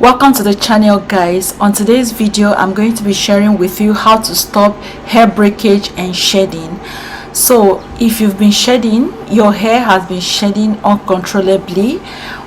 Welcome to the channel, guys. On today's video I'm going to be sharing with you how to stop hair breakage and shedding. So if you've been shedding, your hair has been shedding uncontrollably,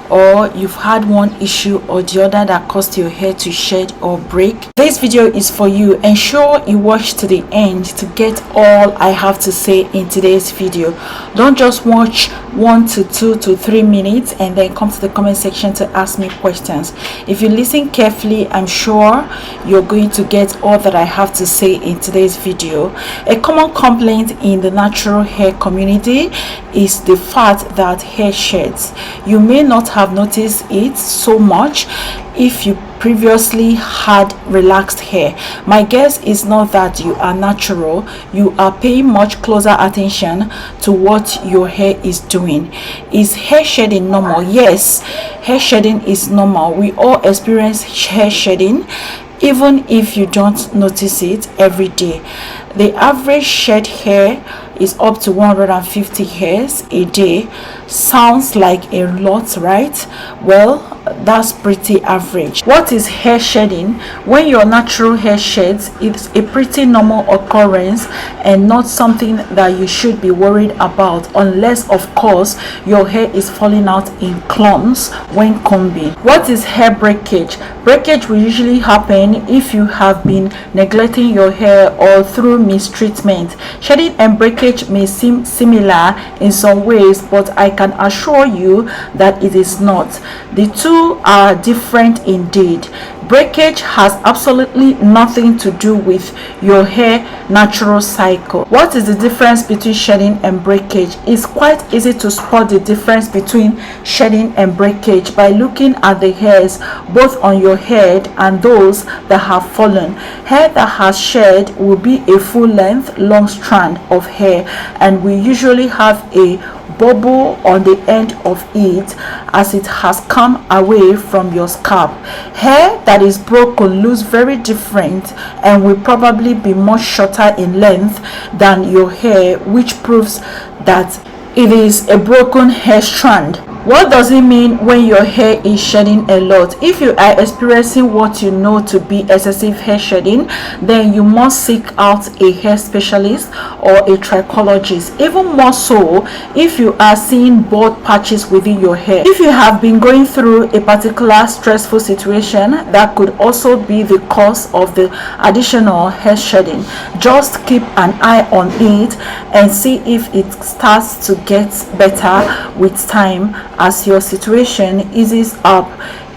or you've had one issue or the other that caused your hair to shed or break, this video is for you. Ensure you watch to the end to get all I have to say in today's video. Don't just watch 1 to 2 to 3 minutes and then come to the comment section to ask me questions. If you listen carefully, I'm sure you're going to get all that I have to say in today's video. A common complaint in the natural hair community is the fact that hair sheds. You may not have noticed it so much if you previously had relaxed hair. My guess is not that you are natural. You are paying much closer attention to what your hair is doing. Is hair shedding normal? Yes, hair shedding is normal. We all experience hair shedding, even if you don't notice it every day. The average shed hair is up to 150 hairs a day. Sounds like a lot, right? Well, that's pretty average. What is hair shedding? When your natural hair sheds, it's a pretty normal occurrence and not something that you should be worried about, unless of course your hair is falling out in clumps when combing. What is hair breakage? Breakage will usually happen if you have been neglecting your hair or through mistreatment. Shedding and breakage may seem similar in some ways, but I can assure you that it is not. The two are different indeed. Breakage has absolutely nothing to do with your hair natural cycle. What is the difference between shedding and breakage? It's quite easy to spot the difference between shedding and breakage by looking at the hairs both on your head and those that have fallen. Hair that has shed will be a full length long strand of hair and we usually have a bubble on the end of it as it has come away from your scalp. Hair that is broken looks very different and will probably be much shorter in length than your hair, which proves that it is a broken hair strand. What does it mean when your hair is shedding a lot? If you are experiencing what you know to be excessive hair shedding, then you must seek out a hair specialist or a trichologist. Even more so if you are seeing bald patches within your hair. If you have been going through a particular stressful situation, that could also be the cause of the additional hair shedding. Just keep an eye on it and see if it starts to get better with time as your situation eases up.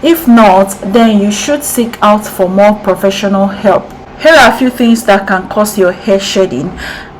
If not, then you should seek out for more professional help. Here are a few things that can cause your hair shedding.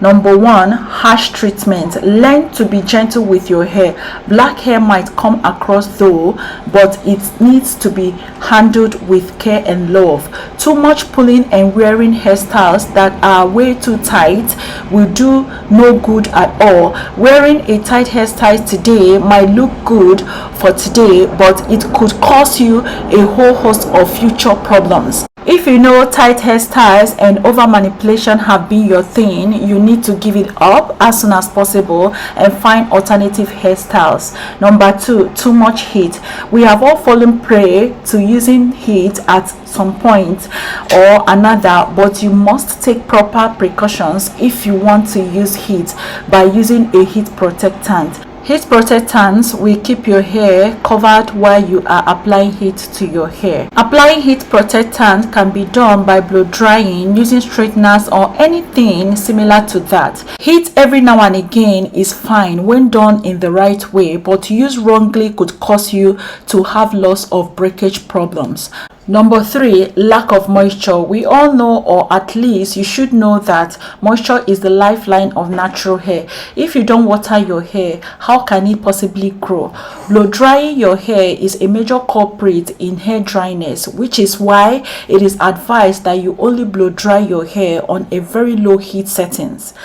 Number 1, harsh treatment. Learn to be gentle with your hair. Black hair might come across though, but it needs to be handled with care and love. Too much pulling and wearing hairstyles that are way too tight will do no good at all. Wearing a tight hairstyle today might look good for today, but it could cause you a whole host of future problems. If you know tight hairstyles and over manipulation have been your thing, you need to give it up as soon as possible and find alternative hairstyles. Number 2, too much heat. We have all fallen prey to using heat at some point or another, but you must take proper precautions if you want to use heat by using a heat protectant. Heat protectants will keep your hair covered while you are applying heat to your hair. Applying heat protectant can be done by blow drying, using straighteners or anything similar to that. Heat every now and again is fine when done in the right way, but used wrongly could cause you to have loss of breakage problems. Number 3, lack of moisture. We all know, or at least you should know, that moisture is the lifeline of natural hair. If you don't water your hair, how can it possibly grow? Blow drying your hair is a major culprit in hair dryness, which is why it is advised that you only blow dry your hair on a very low heat settings.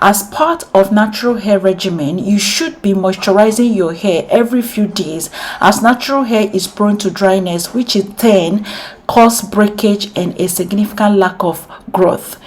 As part of natural hair regimen, you should be moisturizing your hair every few days, as natural hair is prone to dryness, which in turn cause breakage and a significant lack of growth.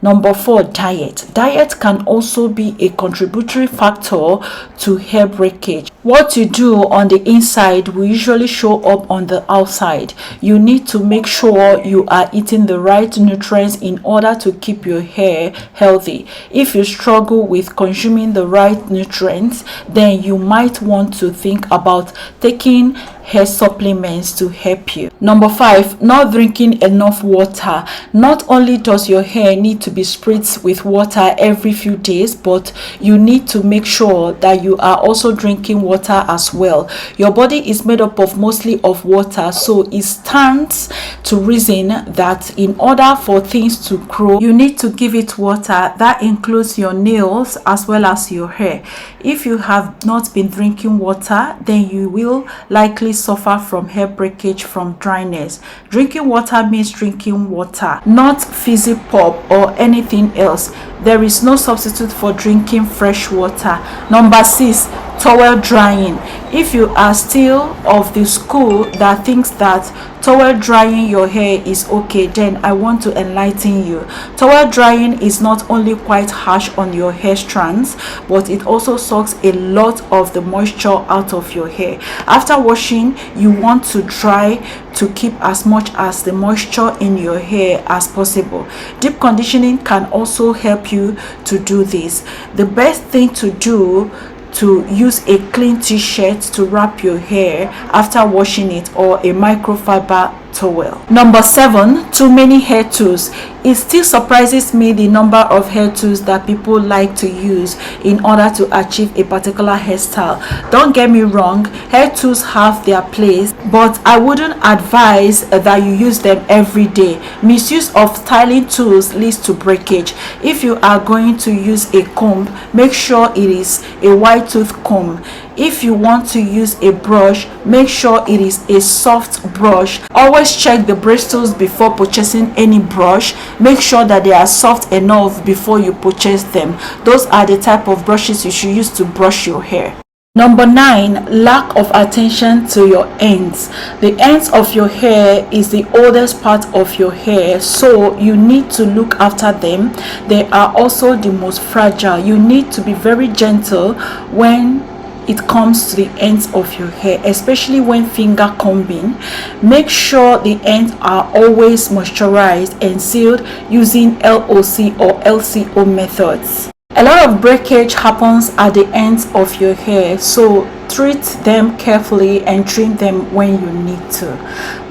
Number 4, diet. Diet can also be a contributory factor to hair breakage. What you do on the inside will usually show up on the outside. You need to make sure you are eating the right nutrients in order to keep your hair healthy. If you struggle with consuming the right nutrients, then you might want to think about taking hair supplements to help you. Number 5, not drinking enough water. Not only does your hair need to be spritzed with water every few days, but you need to make sure that you are also drinking water as well. Your body is made up of mostly of water, so it stands to reason that in order for things to grow, you need to give it water. That includes your nails as well as your hair. If you have not been drinking water, then you will likely suffer from hair breakage from dryness. Drinking water means drinking water, not fizzy pop or anything else. There is no substitute for drinking fresh water. Number 6, towel drying. If you are still of the school that thinks that towel drying your hair is okay, then I want to enlighten you. Towel drying is not only quite harsh on your hair strands, but it also sucks a lot of the moisture out of your hair. After washing, you want to dry to keep as much as the moisture in your hair as possible. Deep conditioning can also help you to do this. The best thing to do to use a clean t-shirt to wrap your hair after washing it, or a microfiber towel. Number 7, too many hair tools. It still surprises me the number of hair tools that people like to use in order to achieve a particular hairstyle. Don't get me wrong, hair tools have their place, but I wouldn't advise that you use them every day. Misuse of styling tools leads to breakage. If you are going to use a comb, make sure it is a wide tooth comb. If you want to use a brush, make sure it is a soft brush. Always check the bristles before purchasing any brush. Make sure that they are soft enough before you purchase them. Those are the type of brushes you should use to brush your hair. Number 9, lack of attention to your ends. The ends of your hair is the oldest part of your hair, so you need to look after them. They are also the most fragile. You need to be very gentle when it comes to the ends of your hair, especially when finger combing. Make sure the ends are always moisturized and sealed using LOC or LCO methods. A lot of breakage happens at the ends of your hair, so treat them carefully and trim them when you need to.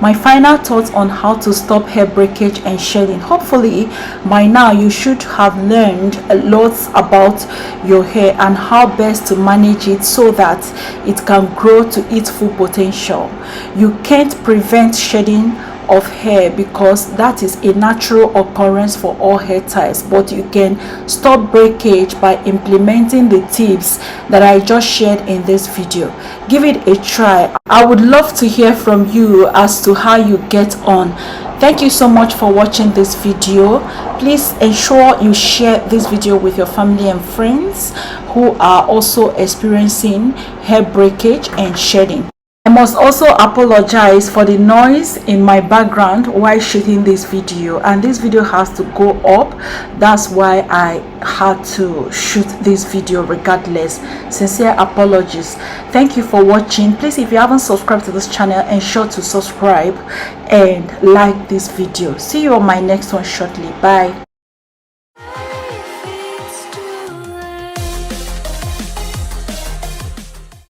My final thoughts on how to stop hair breakage and shedding. Hopefully by now you should have learned a lot about your hair and how best to manage it so that it can grow to its full potential. You can't prevent shedding of hair because that is a natural occurrence for all hair types, but you can stop breakage by implementing the tips that I just shared in this video. Give it a try. I would love to hear from you as to how you get on. Thank you so much for watching this video. Please ensure you share this video with your family and friends who are also experiencing hair breakage and shedding. I must also apologize for the noise in my background while shooting this video, and this video has to go up. That's why I had to shoot this video regardless. Sincere apologies. Thank you for watching. Please, if you haven't subscribed to this channel, ensure to subscribe and like this video. See you on my next one shortly. Bye.